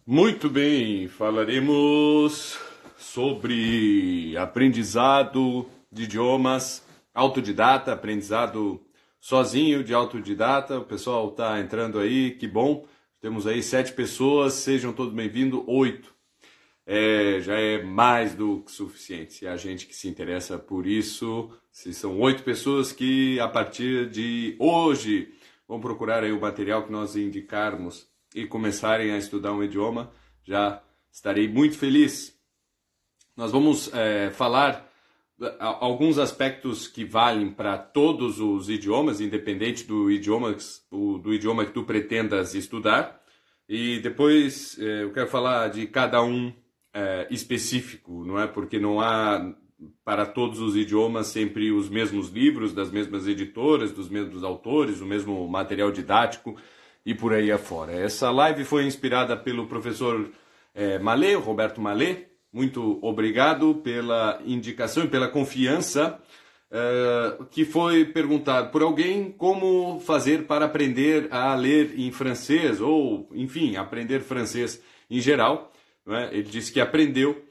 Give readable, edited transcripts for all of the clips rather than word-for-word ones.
Muito bem, falaremos sobre aprendizado de idiomas, autodidata, aprendizado sozinho de autodidata. O pessoal está entrando aí, que bom. Temos aí 7 pessoas, sejam todos bem-vindos, 8. Já é mais do que suficiente. Se é a gente que se interessa por isso, se são 8 pessoas que a partir de hoje vão procurar aí o material que nós indicarmos e começarem a estudar um idioma, já estarei muito feliz. Nós vamos falar alguns aspectos que valem para todos os idiomas, independente do idioma que tu pretendas estudar. E depois eu quero falar de cada um específico, não é? Porque não há para todos os idiomas sempre os mesmos livros, das mesmas editoras, dos mesmos autores, o mesmo material didático e por aí afora. Essa live foi inspirada pelo professor Malê, Roberto Malê. Muito obrigado pela indicação e pela confiança que foi perguntado por alguém como fazer para aprender a ler em francês ou, enfim, aprender francês em geral. Não é? Ele disse que aprendeu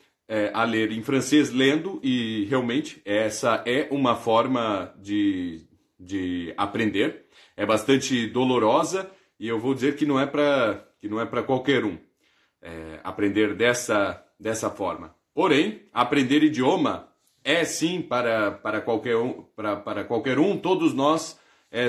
a ler em francês lendo e realmente essa é uma forma de aprender. É bastante dolorosa e eu vou dizer que não é para qualquer um aprender dessa forma. Porém, aprender idioma é sim para qualquer um, para qualquer um. Todos nós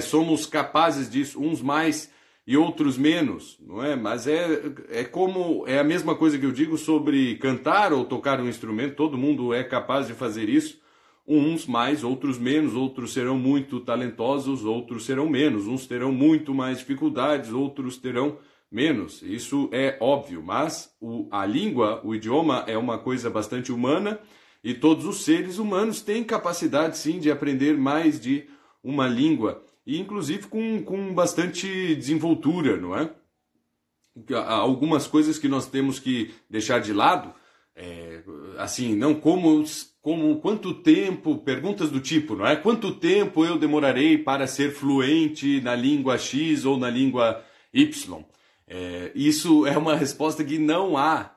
somos capazes disso, uns mais e outros menos, não é? Mas é a mesma coisa que eu digo sobre cantar ou tocar um instrumento. Todo mundo é capaz de fazer isso. Uns mais, outros menos, outros serão muito talentosos, outros serão menos. Uns terão muito mais dificuldades, outros terão menos. Isso é óbvio, mas a língua, o idioma é uma coisa bastante humana e todos os seres humanos têm capacidade sim de aprender mais de uma língua e inclusive com bastante desenvoltura, não é? Algumas coisas que nós temos que deixar de lado, assim, não como quanto tempo, perguntas do tipo, não é? Quanto tempo eu demorarei para ser fluente na língua X ou na língua Y? Isso é uma resposta que não há,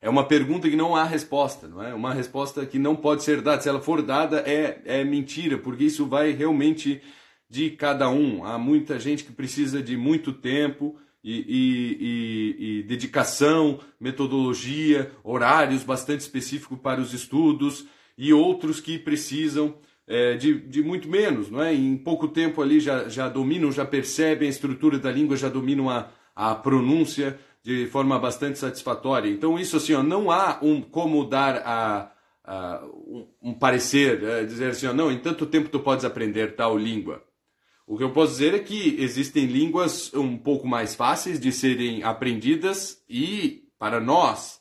é uma pergunta que não há resposta, não é? Uma resposta que não pode ser dada. Se ela for dada, é mentira, porque isso vai realmente de cada um. Há muita gente que precisa de muito tempo e dedicação, metodologia, horários bastante específicos para os estudos, e outros que precisam de muito menos, não é? Em pouco tempo ali já dominam, já percebem a estrutura da língua, já dominam a pronúncia de forma bastante satisfatória. Então isso assim, não há como dar um parecer, dizer assim, não, em tanto tempo tu podes aprender tal língua. O que eu posso dizer é que existem línguas um pouco mais fáceis de serem aprendidas e para nós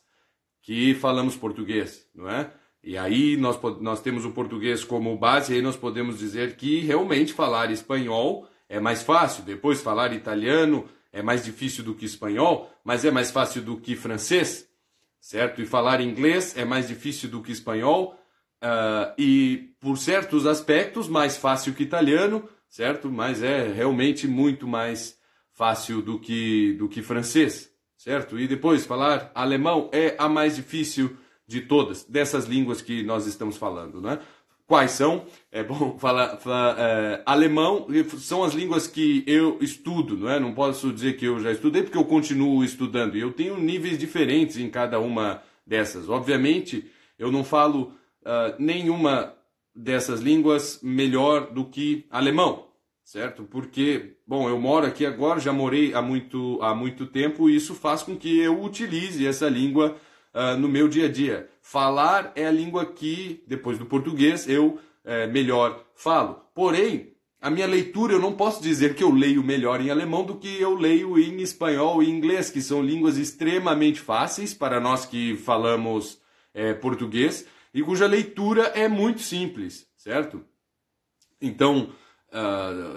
que falamos português, não é? E aí nós temos o português como base, e aí nós podemos dizer que realmente falar espanhol é mais fácil, depois falar italiano é mais difícil do que espanhol, mas é mais fácil do que francês, certo? E falar inglês é mais difícil do que espanhol, e por certos aspectos mais fácil que italiano, certo? Mas é realmente muito mais fácil do que francês, certo? E depois falar alemão é a mais difícil de todas, dessas línguas que nós estamos falando, né? Quais são? É bom falar alemão, são as línguas que eu estudo, não é? Não posso dizer que eu já estudei, porque eu continuo estudando, e eu tenho níveis diferentes em cada uma dessas. Obviamente, eu não falo nenhuma dessas línguas melhor do que alemão, certo? Porque, bom, eu moro aqui agora, já morei há muito tempo, e isso faz com que eu utilize essa língua no meu dia a dia. Falar é a língua que, depois do português, eu melhor falo. Porém, a minha leitura, eu não posso dizer que eu leio melhor em alemão do que eu leio em espanhol e inglês, que são línguas extremamente fáceis para nós que falamos português, e cuja leitura é muito simples, certo? Então,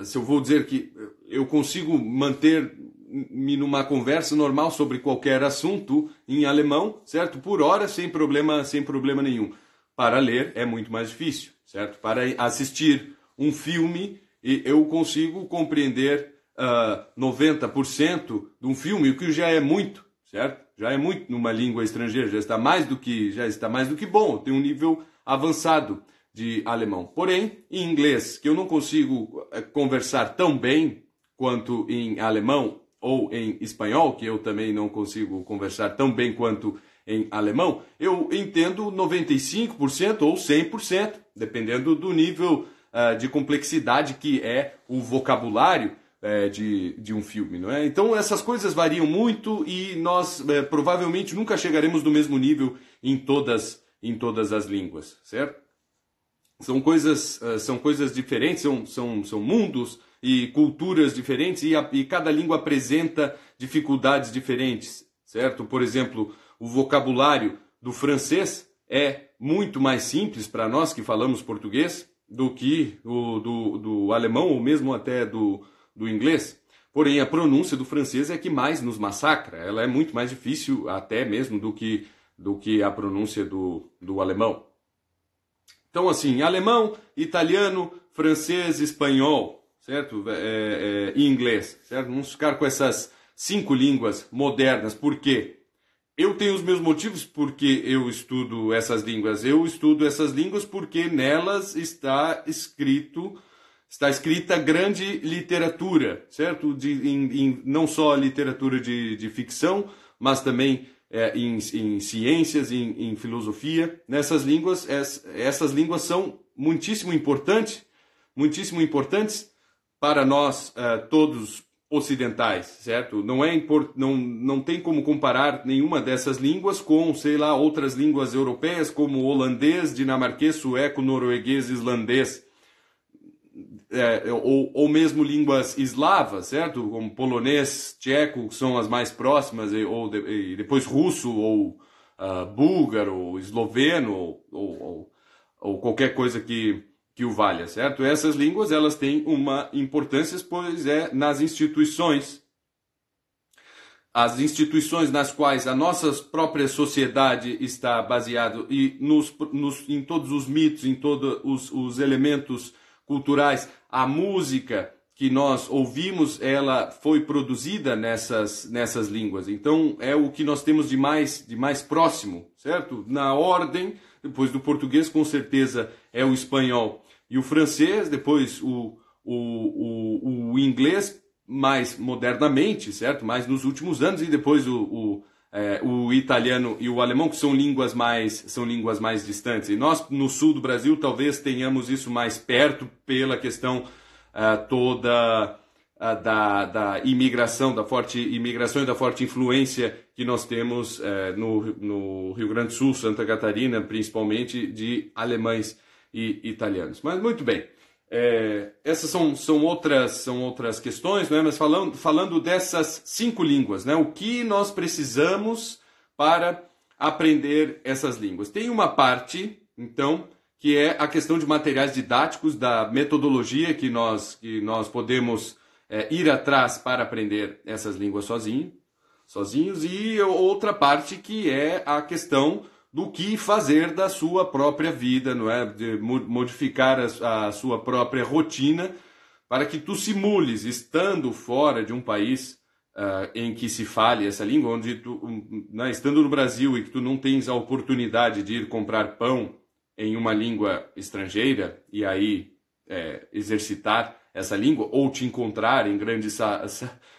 se eu vou dizer que eu consigo manter-me numa conversa normal sobre qualquer assunto em alemão, certo? Por hora, sem problema nenhum. Para ler é muito mais difícil, certo? Para assistir um filme, eu consigo compreender 90% de um filme, o que já é muito, certo? Já é muito numa língua estrangeira, já está mais do que bom, tem um nível avançado de alemão. Porém, em inglês, que eu não consigo conversar tão bem quanto em alemão ou em espanhol, que eu também não consigo conversar tão bem quanto em alemão, eu entendo 95% ou 100%, dependendo do nível de complexidade que é o vocabulário de um filme, não é? Então essas coisas variam muito e nós provavelmente nunca chegaremos no mesmo nível em todas as línguas, certo? São coisas diferentes, são mundos e culturas diferentes e cada língua apresenta dificuldades diferentes, certo? Por exemplo, o vocabulário do francês é muito mais simples para nós que falamos português do que do alemão ou mesmo até do inglês. Porém, a pronúncia do francês é que mais nos massacra. Ela é muito mais difícil até mesmo do que a pronúncia do alemão. Então, assim, alemão, italiano, francês, espanhol, certo? E inglês, certo? Vamos ficar com essas 5 línguas modernas. Por quê? Eu tenho os meus motivos porque eu estudo essas línguas. Eu estudo essas línguas porque nelas está escrita grande literatura, certo? Não só literatura de ficção, mas também em ciências, em filosofia. Nessas línguas, essas línguas são muitíssimo importantes para nós todos ocidentais, certo? Não tem como comparar nenhuma dessas línguas com, sei lá, outras línguas europeias como holandês, dinamarquês, sueco, norueguês, islandês. Ou mesmo línguas eslavas, certo? Como polonês, tcheco, que são as mais próximas, e depois russo, ou búlgaro, ou esloveno, ou qualquer coisa que o valha, certo? Essas línguas, elas têm uma importância, pois nas instituições. As instituições nas quais a nossa própria sociedade está baseada e em todos os mitos, em todos os elementos culturais, a música que nós ouvimos, ela foi produzida nessas línguas. Então, é o que nós temos de mais próximo, certo? Na ordem, depois do português, com certeza, é o espanhol. E o francês, depois o inglês, mais modernamente, certo? Mais nos últimos anos, e depois o italiano e o alemão, que são línguas mais distantes. E nós, no sul do Brasil, talvez tenhamos isso mais perto pela questão toda da imigração, da forte imigração e da forte influência que nós temos no Rio Grande do Sul, Santa Catarina, principalmente, de alemães e italianos. Mas muito bem. Essas são outras questões, né? Mas falando dessas 5 línguas, né? O que nós precisamos para aprender essas línguas? Tem uma parte, então, que é a questão de materiais didáticos, da metodologia que nós podemos ir atrás para aprender essas línguas sozinhos, e outra parte que é a questão do que fazer da sua própria vida, não é? De modificar a sua própria rotina para que tu simules, estando fora de um país em que se fale essa língua, onde estando no Brasil e que tu não tens a oportunidade de ir comprar pão em uma língua estrangeira e aí exercitar essa língua, ou te encontrar em grandes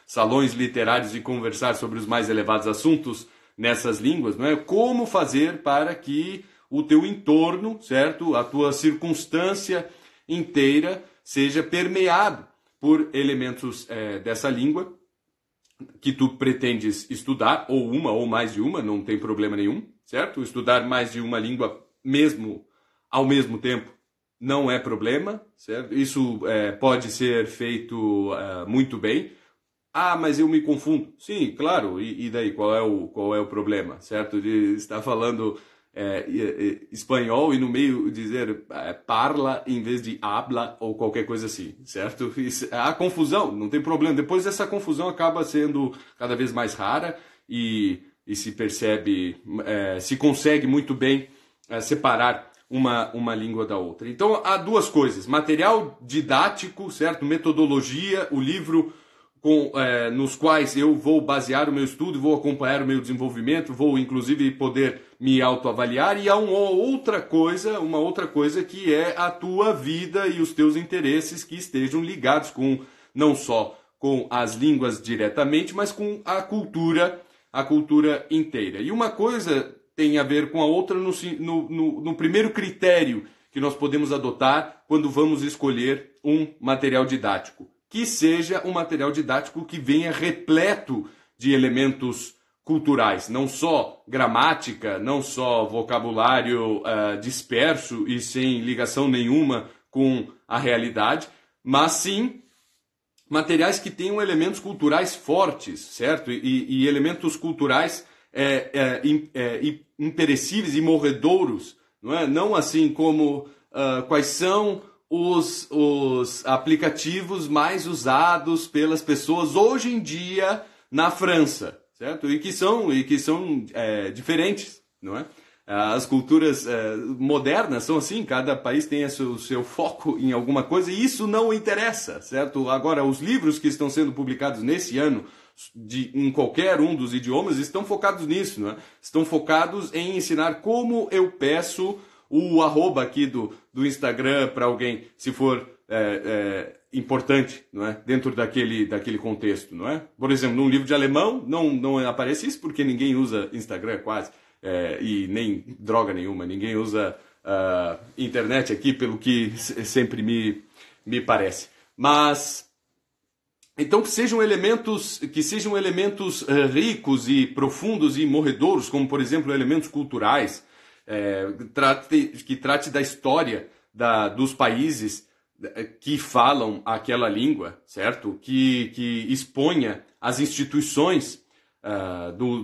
salões literários e conversar sobre os mais elevados assuntos nessas línguas, não é? Como fazer para que o teu entorno, certo? A tua circunstância inteira seja permeado por elementos dessa língua que tu pretendes estudar, ou uma ou mais de uma, não tem problema nenhum, certo? Estudar mais de uma língua mesmo ao mesmo tempo não é problema, certo? Isso pode ser feito muito bem. Ah, mas eu me confundo. Sim, claro. E daí, qual é o problema, certo? De estar falando espanhol e no meio dizer parla em vez de habla ou qualquer coisa assim, certo? Há confusão, não tem problema. Depois essa confusão acaba sendo cada vez mais rara e se percebe, se consegue muito bem separar uma língua da outra. Então há duas coisas: material didático, certo? Metodologia, o livro nos quais eu vou basear o meu estudo, vou acompanhar o meu desenvolvimento, vou inclusive poder me autoavaliar, e há uma outra coisa que é a tua vida e os teus interesses que estejam ligados com não só com as línguas diretamente, mas com a cultura inteira. E uma coisa tem a ver com a outra no primeiro critério que nós podemos adotar quando vamos escolher um material didático. Que seja um material didático que venha repleto de elementos culturais, não só gramática, não só vocabulário disperso e sem ligação nenhuma com a realidade, mas sim materiais que tenham elementos culturais fortes, certo? E elementos culturais imperecíveis e morredouros, não é? Não assim como quais são os aplicativos mais usados pelas pessoas hoje em dia na França, certo? E que são diferentes, não é? As culturas modernas são assim, cada país tem o seu foco em alguma coisa e isso não interessa, certo? Agora, os livros que estão sendo publicados nesse ano em qualquer um dos idiomas estão focados nisso, não é? Estão focados em ensinar como eu peço o arroba aqui do Instagram para alguém, se for importante, não é? Dentro daquele contexto, não é? Por exemplo, num livro de alemão não aparece isso porque ninguém usa Instagram quase. E nem droga nenhuma, ninguém usa internet aqui, pelo que sempre me parece. Mas, então que sejam elementos ricos e profundos e morredouros, como por exemplo elementos culturais, que trate da história dos países que falam aquela língua, certo? Que exponha as instituições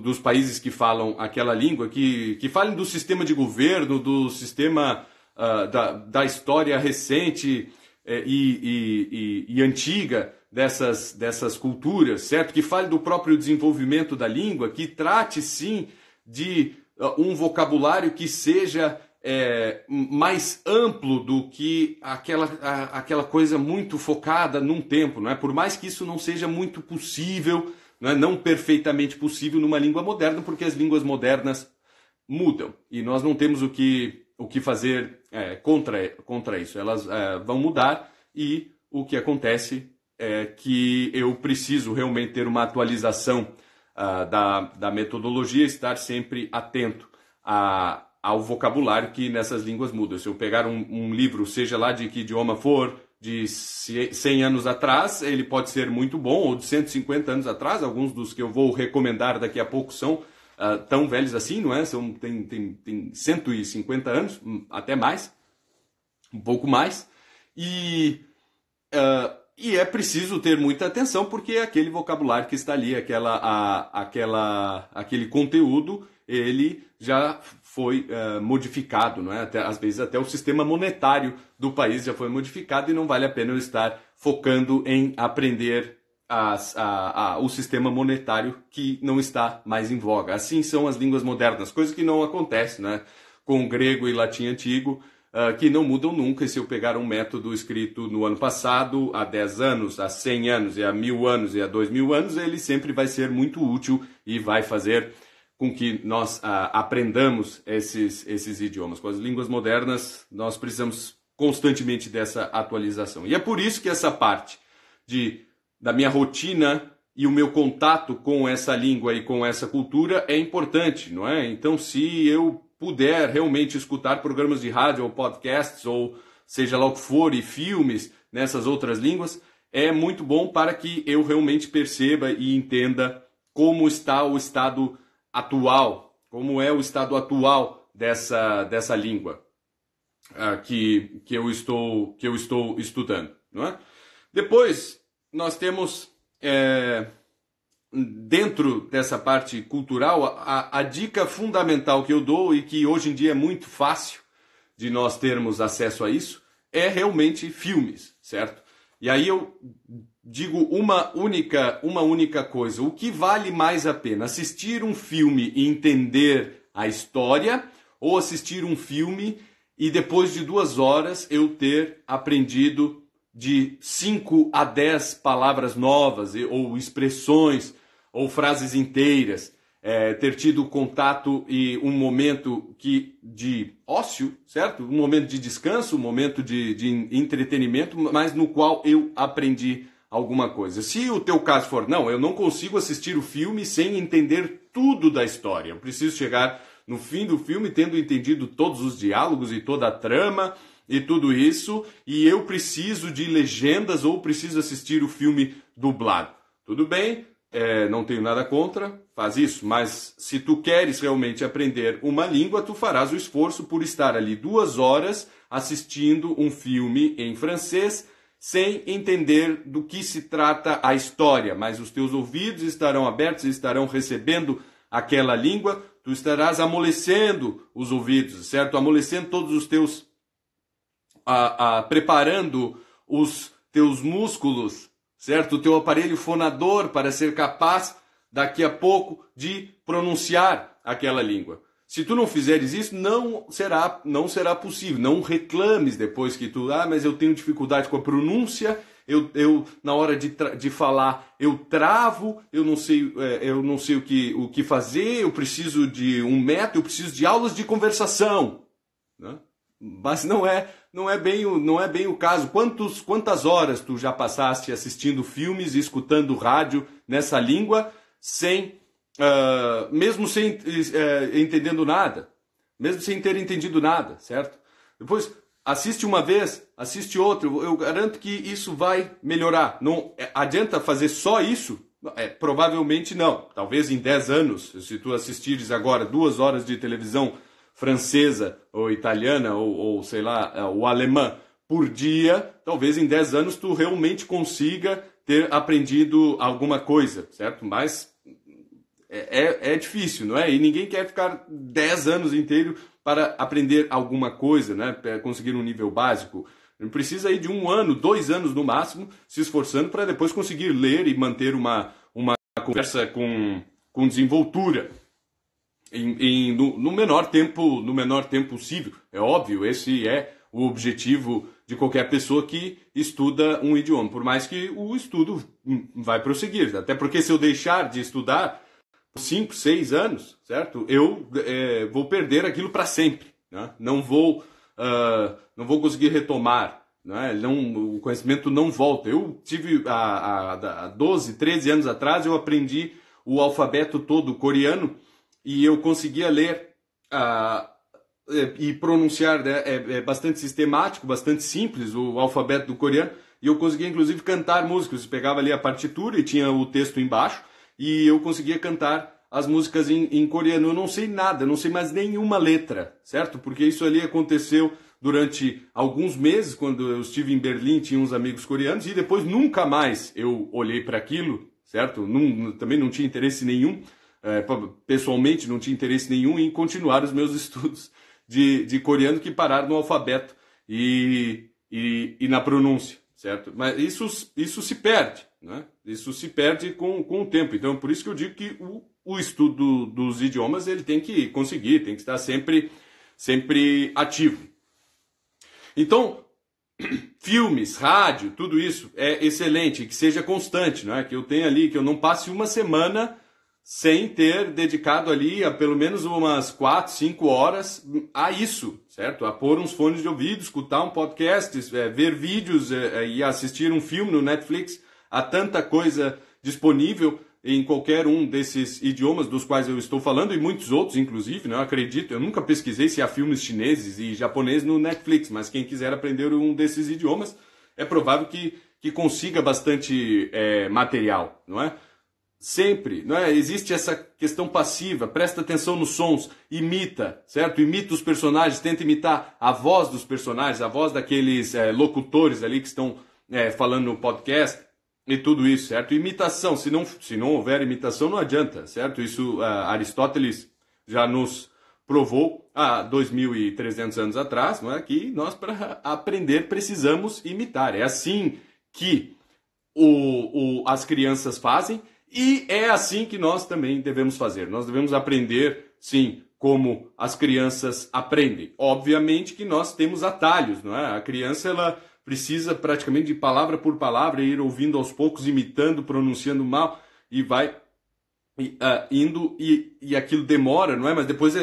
dos países que falam aquela língua, que falem do sistema de governo, do sistema da história recente e antiga dessas culturas, certo? Que fale do próprio desenvolvimento da língua, que trate sim de um vocabulário que seja mais amplo do que aquela coisa muito focada num tempo, não é? Por mais que isso não seja muito possível, não perfeitamente possível numa língua moderna, porque as línguas modernas mudam e nós não temos o que fazer contra isso. Elas vão mudar e o que acontece é que eu preciso realmente ter uma atualização da metodologia, estar sempre atento ao vocabulário que nessas línguas muda. Se eu pegar um livro, seja lá de que idioma for, de 100 anos atrás, ele pode ser muito bom, ou de 150 anos atrás, alguns dos que eu vou recomendar daqui a pouco são tão velhos assim, não é? Tem 150 anos, até mais, um pouco mais, e é preciso ter muita atenção, porque aquele vocabulário que está ali, aquele conteúdo, ele já foi modificado, não é? Às vezes até o sistema monetário do país já foi modificado e não vale a pena eu estar focando em aprender o sistema monetário que não está mais em voga. Assim são as línguas modernas, coisa que não acontece, né? Com o grego e latim antigo, que não mudam nunca. E se eu pegar um método escrito no ano passado, há 10 anos, há 100 anos, e há 1000 anos, e há 2000 anos, ele sempre vai ser muito útil e vai fazer com que nós aprendamos esses idiomas. Com as línguas modernas, nós precisamos constantemente dessa atualização. E é por isso que essa parte da minha rotina e o meu contato com essa língua e com essa cultura é importante, não é? Então, se eu puder realmente escutar programas de rádio ou podcasts, ou seja lá o que for, e filmes nessas outras línguas, é muito bom para que eu realmente perceba e entenda como está o estado atual, como é o estado atual dessa língua que eu estou estudando, não é? Depois nós temos dentro dessa parte cultural a dica fundamental que eu dou e que hoje em dia é muito fácil de nós termos acesso a isso é realmente filmes, certo? E aí eu digo uma única coisa: o que vale mais a pena, assistir um filme e entender a história, ou assistir um filme e depois de 2 horas eu ter aprendido de 5 a 10 palavras novas, ou expressões, ou frases inteiras, ter tido contato e um momento de ócio, certo? Um momento de descanso, um momento de entretenimento, mas no qual eu aprendi alguma coisa. Se o teu caso for, não, eu não consigo assistir o filme sem entender tudo da história. Eu preciso chegar no fim do filme tendo entendido todos os diálogos e toda a trama e tudo isso, e eu preciso de legendas ou preciso assistir o filme dublado. Tudo bem, não tenho nada contra, faz isso, mas se tu queres realmente aprender uma língua, tu farás o esforço por estar ali 2 horas assistindo um filme em francês sem entender do que se trata a história, mas os teus ouvidos estarão abertos e estarão recebendo aquela língua, tu estarás amolecendo os ouvidos, certo? Amolecendo todos os teus, preparando os teus músculos, certo? O teu aparelho fonador para ser capaz, daqui a pouco, de pronunciar aquela língua. Se tu não fizeres isso, não será possível. Não reclames depois que tu, mas eu tenho dificuldade com a pronúncia, eu na hora de falar, eu travo, eu não sei o que fazer, eu preciso de um método, eu preciso de aulas de conversação, né? Mas não é bem o caso. Quantas horas tu já passaste assistindo filmes e escutando rádio nessa língua mesmo sem entendendo nada, mesmo sem ter entendido nada, certo? Depois assiste uma vez, assiste outra, eu garanto que isso vai melhorar. Não adianta fazer só isso? Provavelmente não. Talvez em 10 anos, se tu assistires agora 2 horas de televisão francesa ou italiana ou sei lá, ou alemã por dia, talvez em 10 anos tu realmente consiga ter aprendido alguma coisa, certo? Mas é difícil, não é? E ninguém quer ficar 10 anos inteiros para aprender alguma coisa, né? Para conseguir um nível básico. Precisa aí de 1 ano, 2 anos no máximo, se esforçando para depois conseguir ler e manter uma conversa com desenvoltura. No menor tempo possível. É óbvio, esse é o objetivo de qualquer pessoa que estuda um idioma, por mais que o estudo vai prosseguir. Até porque se eu deixar de estudar por 5, 6 anos, certo? Eu vou perder aquilo para sempre, né? Não vou conseguir retomar, né? O conhecimento não volta. Eu tive há 12, 13 anos atrás, eu aprendi o alfabeto todo coreano, e eu conseguia ler e pronunciar, né? É bastante sistemático, bastante simples o alfabeto do coreano, e eu conseguia inclusive cantar músicas. Eu pegava ali a partitura e tinha o texto embaixo, e eu conseguia cantar as músicas em coreano. Eu não sei nada, não sei mais nenhuma letra, certo? Porque isso ali aconteceu durante alguns meses, quando eu estive em Berlim, tinha uns amigos coreanos, e depois nunca mais eu olhei para aquilo, certo? Também não tinha interesse nenhum. Pessoalmente não tinha interesse nenhum em continuar os meus estudos de coreano, que pararam no alfabeto e na pronúncia, certo? Mas isso se perde, né? Isso se perde com o tempo. Então, por isso que eu digo que o estudo dos idiomas ele tem que conseguir, tem que estar sempre ativo. Então, filmes, rádio, tudo isso é excelente, que seja constante, não é? Que eu tenha ali, que eu não passe uma semana sem ter dedicado ali a pelo menos umas 4, 5 horas a isso, certo? A pôr uns fones de ouvido, escutar um podcast, ver vídeos e assistir um filme no Netflix. Há tanta coisa disponível em qualquer um desses idiomas dos quais eu estou falando, e muitos outros, inclusive, né? Eu acredito, eu nunca pesquisei se há filmes chineses e japoneses no Netflix, mas quem quiser aprender um desses idiomas, é provável que consiga bastante material, não é? Sempre, não é? Existe essa questão passiva, presta atenção nos sons, imita, certo? Imita os personagens, tenta imitar a voz dos personagens, a voz daqueles locutores ali que estão falando no podcast e tudo isso, certo? Imitação, se não houver imitação não adianta, certo? Isso Aristóteles já nos provou há 2.300 anos atrás, não é? Que nós para aprender precisamos imitar. É assim que as crianças fazem. E é assim que nós também devemos fazer. Nós devemos aprender, sim, como as crianças aprendem. Obviamente que nós temos atalhos, não é? A criança, ela precisa praticamente de palavra por palavra ir ouvindo aos poucos, imitando, pronunciando mal e vai indo e aquilo demora, não é? Mas depois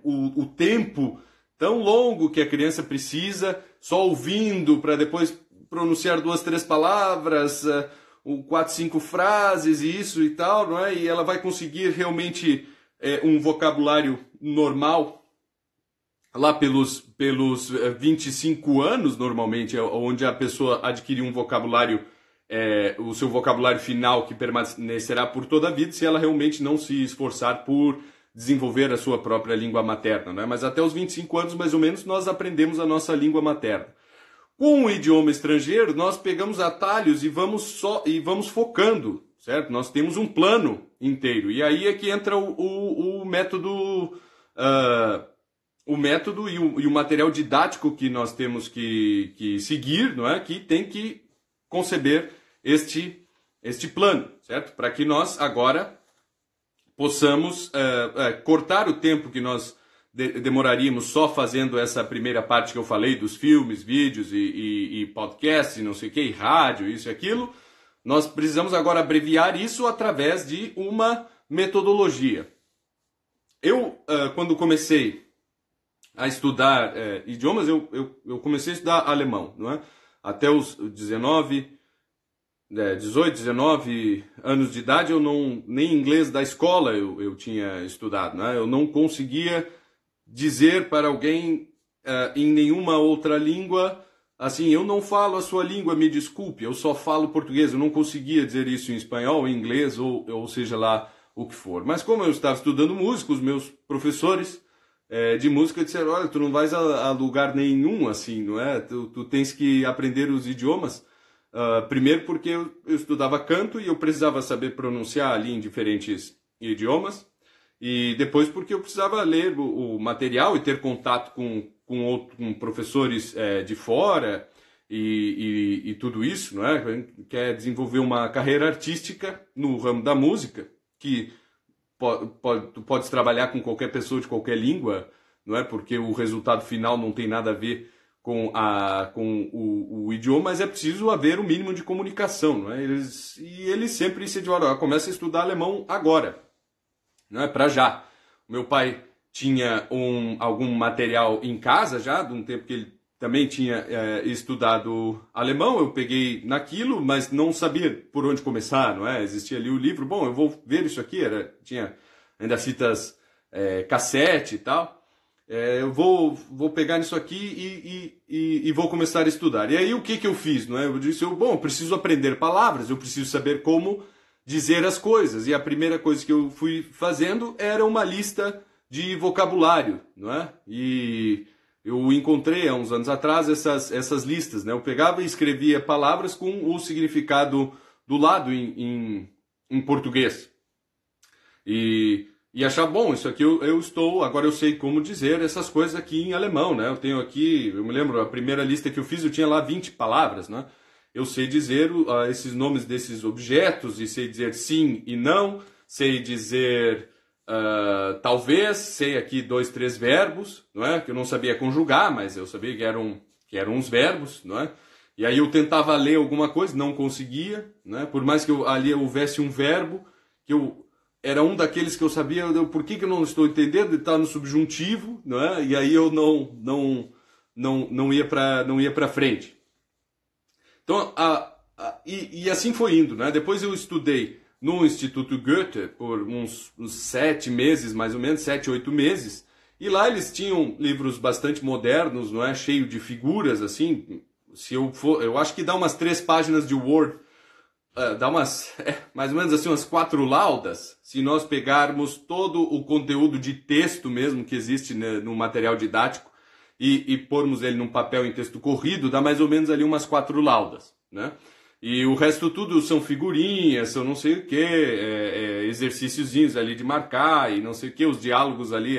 o tempo tão longo que a criança precisa só ouvindo para depois pronunciar 2, 3 palavras, 4, 5 frases e isso e tal, não é? E ela vai conseguir realmente um vocabulário normal lá pelos 25 anos, normalmente, onde a pessoa adquire um vocabulário, o seu vocabulário final que permanecerá por toda a vida, se ela realmente não se esforçar por desenvolver a sua própria língua materna, né? Mas até os 25 anos, mais ou menos, nós aprendemos a nossa língua materna. Com o idioma estrangeiro, nós pegamos atalhos e vamos focando, certo? Nós temos um plano inteiro. E aí é que entra o método... o método e o material didático que nós temos que seguir, não é? Que tem que conceber este plano, certo? Para que nós agora possamos cortar o tempo que nós demoraríamos só fazendo essa primeira parte que eu falei dos filmes, vídeos e podcasts e não sei o que, e rádio, isso e aquilo. Nós precisamos agora abreviar isso através de uma metodologia. Eu, quando comecei a estudar idiomas, eu comecei a estudar alemão, não é? Até os 18, 19 anos de idade, eu nem inglês da escola eu tinha estudado, não é? Eu não conseguia dizer para alguém em nenhuma outra língua, assim, eu não falo a sua língua, me desculpe, eu só falo português. Eu não conseguia dizer isso em espanhol, em inglês, ou seja lá o que for. Mas como eu estava estudando música, os meus professores de música disseram, olha, tu não vais a lugar nenhum assim, não é? Tu tens que aprender os idiomas. Primeiro porque eu estudava canto e eu precisava saber pronunciar ali em diferentes idiomas. E depois porque eu precisava ler o material e ter contato com professores de fora e tudo isso, não é? Quer desenvolver uma carreira artística no ramo da música, que tu podes trabalhar com qualquer pessoa de qualquer língua, não é? Porque o resultado final não tem nada a ver com o idioma, mas é preciso haver o mínimo de comunicação, não é? Eles sempre incentivaram, começa a estudar alemão agora. Não é para já. O meu pai tinha algum material em casa já, de um tempo que ele também tinha estudado alemão. Eu peguei naquilo, mas não sabia por onde começar, não é? Existia ali o livro. Bom, eu vou ver isso aqui. Tinha ainda fitas cassete e tal. Eu vou pegar nisso aqui e vou começar a estudar. E aí o que eu fiz, não é? Eu disse, eu preciso aprender palavras, eu preciso saber como dizer as coisas. E a primeira coisa que eu fui fazendo era uma lista de vocabulário, não é? E eu encontrei há uns anos atrás essas listas, né? Eu pegava e escrevia palavras com o significado do lado em português. E achar, bom, isso aqui agora eu sei como dizer essas coisas aqui em alemão, né? Eu tenho aqui, eu me lembro, a primeira lista que eu fiz, eu tinha lá 20 palavras, né? Eu sei dizer esses nomes desses objetos, e sei dizer sim e não, sei dizer talvez, sei aqui 2, 3 verbos, não é? Que eu não sabia conjugar, mas eu sabia que eram uns verbos, não é? E aí eu tentava ler alguma coisa, não conseguia, né? Por mais que ali houvesse um verbo, que era um daqueles que eu sabia, por que eu não estou entendendo, ele está no subjuntivo, não é? E aí eu não ia para frente. Então, e assim foi indo, né? Depois eu estudei no Instituto Goethe por uns 7 meses, mais ou menos, 7, 8 meses. E lá eles tinham livros bastante modernos, não é? Cheio de figuras, assim. Eu acho que dá umas 3 páginas de Word. Dá mais ou menos assim, umas 4 laudas. Se nós pegarmos todo o conteúdo de texto mesmo que existe, né, no material didático, e pormos ele num papel em texto corrido, dá mais ou menos ali umas 4 laudas, né? E o resto tudo são figurinhas, são não sei o que, exercíciozinhos ali de marcar e não sei o que, os diálogos ali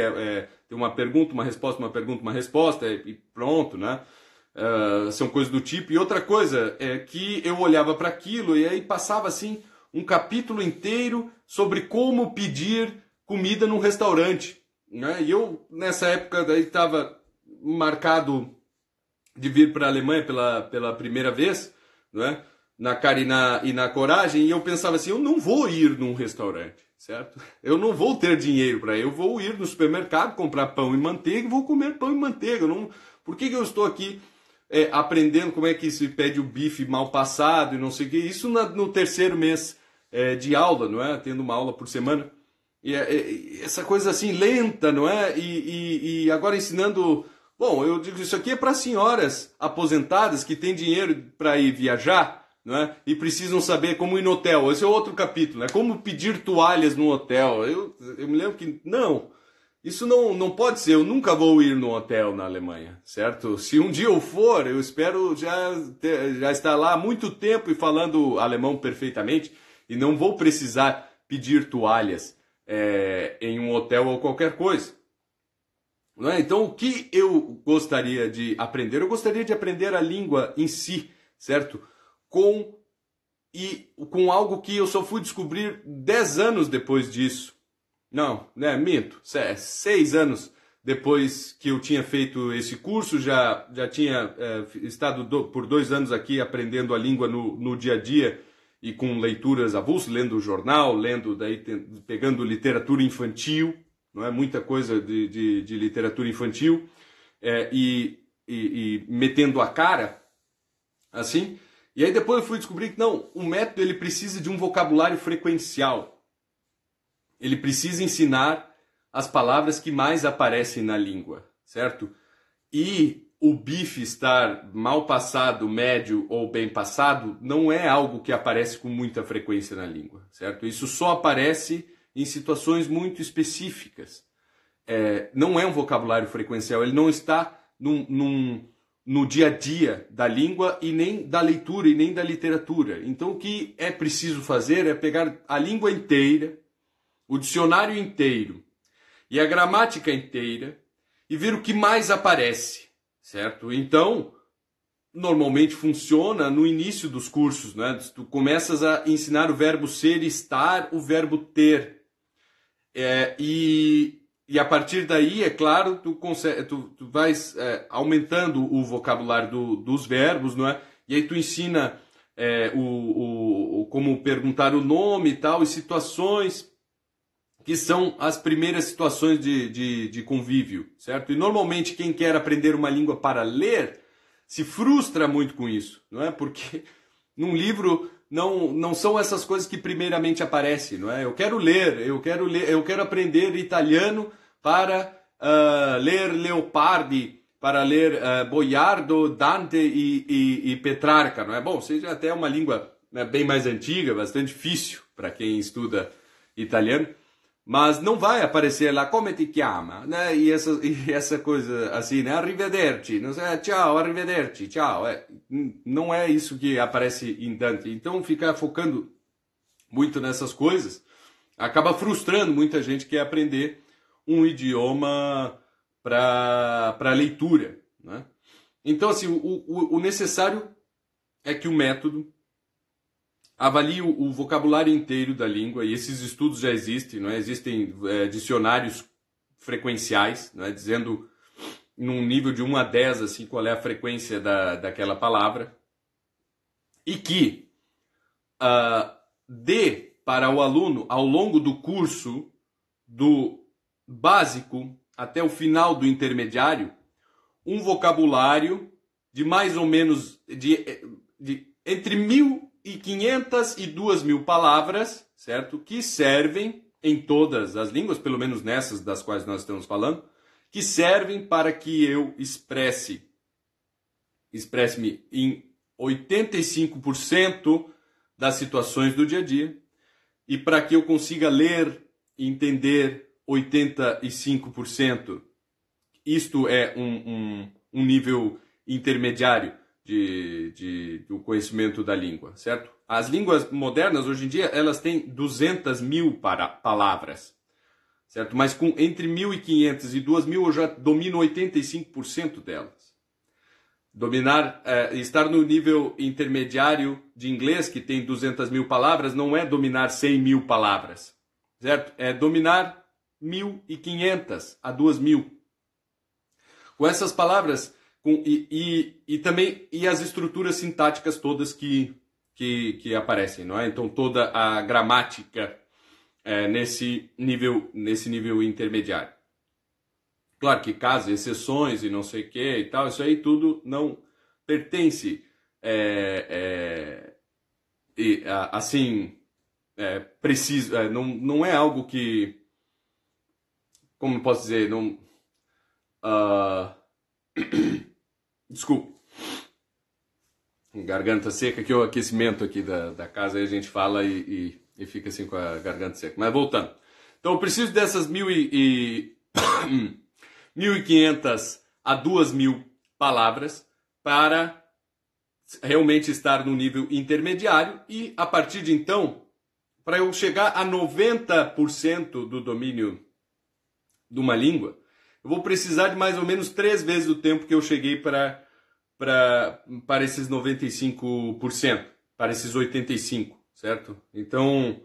tem uma pergunta, uma resposta, uma pergunta, uma resposta e pronto, né? São coisas do tipo. E outra coisa é que eu olhava para aquilo e aí passava assim um capítulo inteiro sobre como pedir comida num restaurante, né? E eu nessa época daí estava marcado de vir para a Alemanha pela primeira vez, não é? Na cara e na coragem, e eu pensava assim, eu não vou ir num restaurante, certo? Eu não vou ter dinheiro para ir, eu vou ir no supermercado, comprar pão e manteiga, e vou comer pão e manteiga. Por que eu estou aqui aprendendo como é que se pede o bife mal passado e não sei o que? Isso no terceiro mês de aula, não é? Tendo uma aula por semana. E essa coisa assim, lenta, não é? E agora ensinando... Bom, eu digo, isso aqui é para senhoras aposentadas que têm dinheiro para ir viajar, não é? E precisam saber como ir no hotel. Esse é outro capítulo, né? Como pedir toalhas no hotel. Eu me lembro que, não, isso não pode ser. Eu nunca vou ir no hotel na Alemanha, certo? Se um dia eu for, eu espero já estar lá há muito tempo e falando alemão perfeitamente e não vou precisar pedir toalhas em um hotel ou qualquer coisa. Não é? Então, o que eu gostaria de aprender? Eu gostaria de aprender a língua em si, certo? Com algo que eu só fui descobrir 10 anos depois disso. Não, né? Minto. 6 anos depois que eu tinha feito esse curso, já tinha estado por 2 anos aqui aprendendo a língua no dia a dia e com leituras avulsas, lendo jornal, pegando literatura infantil. Não é muita coisa de literatura infantil, e metendo a cara, assim. E aí depois eu fui descobrir que não, o método ele precisa de um vocabulário frequencial. Ele precisa ensinar as palavras que mais aparecem na língua, certo? E o bife estar mal passado, médio ou bem passado não é algo que aparece com muita frequência na língua, certo? Isso só aparece em situações muito específicas. Não é um vocabulário frequencial, ele não está no dia a dia da língua e nem da leitura e nem da literatura. Então o que é preciso fazer é pegar a língua inteira, o dicionário inteiro e a gramática inteira e ver o que mais aparece, certo? Então, normalmente funciona no início dos cursos, né? Tu começas a ensinar o verbo ser e estar, o verbo ter. E a partir daí, é claro, tu vais aumentando o vocabulário dos verbos, não é? E aí tu ensina como perguntar o nome e tal, e situações que são as primeiras situações de convívio, certo? E normalmente quem quer aprender uma língua para ler se frustra muito com isso, não é? Porque num livro não são essas coisas que primeiramente aparecem, não é? Eu quero aprender italiano para ler Leopardi, para ler Boiardo, Dante e Petrarca, não é? Bom, seja até uma língua, né, bem mais antiga, bastante difícil para quem estuda italiano, mas não vai aparecer lá como te chiama, né? E essa coisa assim, né? Arrivederci, não sei, tchau, arrivederci, tchau. Não é isso que aparece em Dante. Então ficar focando muito nessas coisas acaba frustrando muita gente que quer aprender um idioma para leitura, né? Então assim, o necessário é que o método avalie o vocabulário inteiro da língua, e esses estudos já existem, não é? Existem dicionários frequenciais, não é? Dizendo num nível de 1 a 10 assim, qual é a frequência daquela palavra, e que dê para o aluno, ao longo do curso, do básico até o final do intermediário, um vocabulário de mais ou menos entre 1.500 e 2.000 palavras, certo? Que servem em todas as línguas, pelo menos nessas das quais nós estamos falando, que servem para que eu expresse-me em 85% das situações do dia a dia e para que eu consiga ler e entender 85%. Isto é um nível intermediário do conhecimento da língua, certo? As línguas modernas, hoje em dia, elas têm 200.000 palavras, certo? Mas entre 1.500 e 2.000 eu já domino 85% delas. Estar no nível intermediário de inglês, que tem 200.000 palavras, não é dominar 100.000 palavras, certo? É dominar 1.500 a 2.000. Com essas palavras e também as estruturas sintáticas todas que aparecem, não é? Então toda a gramática nesse nível intermediário. Claro que casos, exceções e não sei o que e tal, isso aí tudo não pertence assim preciso, não é algo que, como eu posso dizer, não desculpa, garganta seca, que é o aquecimento aqui da casa, aí a gente fala e fica assim com a garganta seca. Mas voltando. Então eu preciso dessas 1.500 a 2.000 palavras para realmente estar no nível intermediário e, a partir de então, para eu chegar a 90% do domínio de uma língua, eu vou precisar de mais ou menos 3 vezes o tempo que eu cheguei para esses 95%, para esses 85%, certo? Então,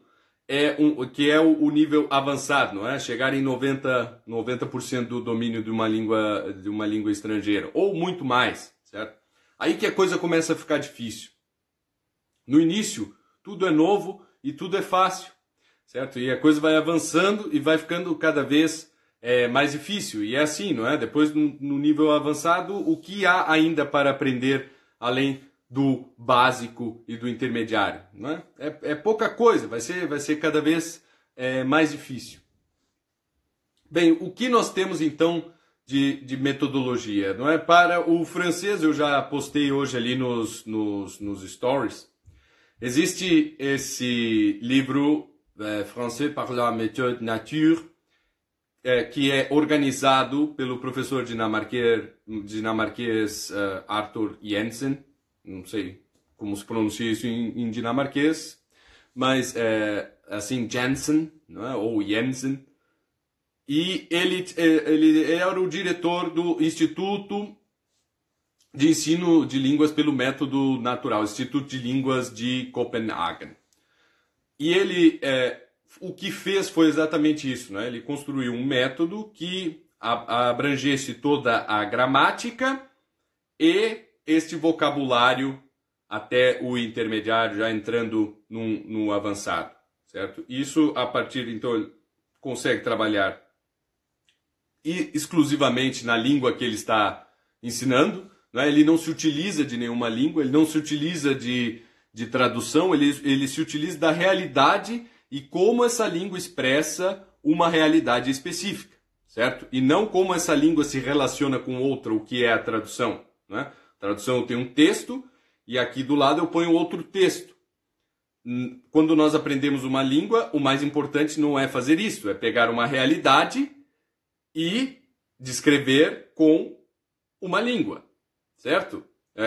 que é o nível avançado, não é? Chegar em 90% do domínio de uma língua estrangeira, ou muito mais, certo? Aí que a coisa começa a ficar difícil. No início, tudo é novo e tudo é fácil, certo? E a coisa vai avançando e vai ficando cada vez mais difícil. E é assim, não é? Depois, no nível avançado, o que há ainda para aprender além do básico e do intermediário, não é? É pouca coisa, vai ser cada vez mais difícil. Bem, o que nós temos então de metodologia, não é? Para o francês, eu já postei hoje ali nos stories, existe esse livro, Français par la méthode nature, que é organizado pelo professor dinamarquês Arthur Jensen. Não sei como se pronuncia isso em dinamarquês, mas assim, Jensen, não é? Ou Jensen. E ele era o diretor do Instituto de Ensino de Línguas pelo Método Natural, Instituto de Línguas de Copenhagen. E ele, o que fez foi exatamente isso, né? Ele construiu um método que abrangesse toda a gramática e este vocabulário até o intermediário, já entrando no avançado, certo? Isso, a partir, então, ele consegue trabalhar exclusivamente na língua que ele está ensinando, né? Ele não se utiliza de nenhuma língua, ele não se utiliza de tradução, ele se utiliza da realidade e como essa língua expressa uma realidade específica, certo? E não como essa língua se relaciona com outra, o que é a tradução, né? Tradução tem um texto e aqui do lado eu ponho outro texto. Quando nós aprendemos uma língua, o mais importante não é fazer isso, é pegar uma realidade e descrever com uma língua, certo?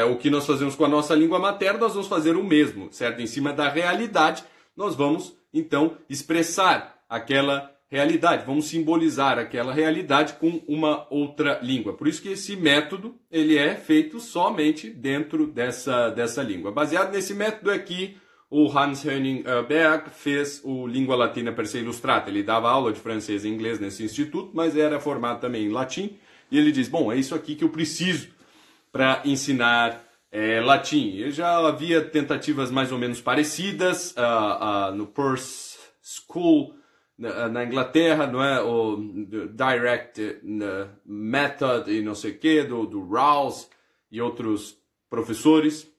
O que nós fazemos com a nossa língua materna, nós vamos fazer o mesmo, certo? Em cima da realidade, nós vamos, então, expressar aquela realidade, vamos simbolizar aquela realidade com uma outra língua. Por isso que esse método, ele é feito somente dentro dessa língua. Baseado nesse método é que o Hans Henning Berg fez o Língua Latina per se Illustrata. Ele dava aula de francês e inglês nesse instituto, mas era formado também em latim. E ele diz, bom, é isso aqui que eu preciso para ensinar latim. E já havia tentativas mais ou menos parecidas no Perse School, na Inglaterra, não é? O Direct Method e não sei o que, do Rawls e outros professores.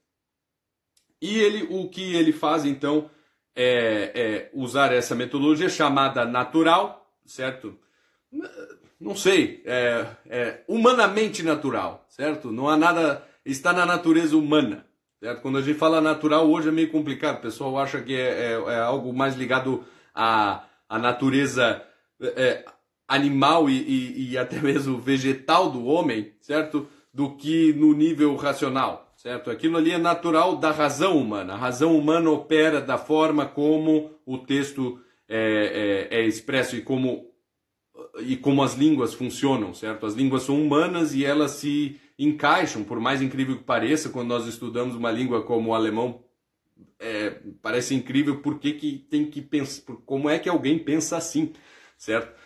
E o que ele faz, então, é usar essa metodologia chamada natural, certo? Não sei, humanamente natural, certo? Não há nada, está na natureza humana, certo? Quando a gente fala natural, hoje é meio complicado, o pessoal acha que é algo mais ligado à natureza animal e até mesmo vegetal do homem, certo? Do que no nível racional. Certo? Aquilo ali é natural da razão humana. A razão humana opera da forma como o texto é expresso e como as línguas funcionam, certo? As línguas são humanas e elas se encaixam, por mais incrível que pareça, quando nós estudamos uma língua como o alemão, parece incrível porque que tem que pensar, como é que alguém pensa assim, certo?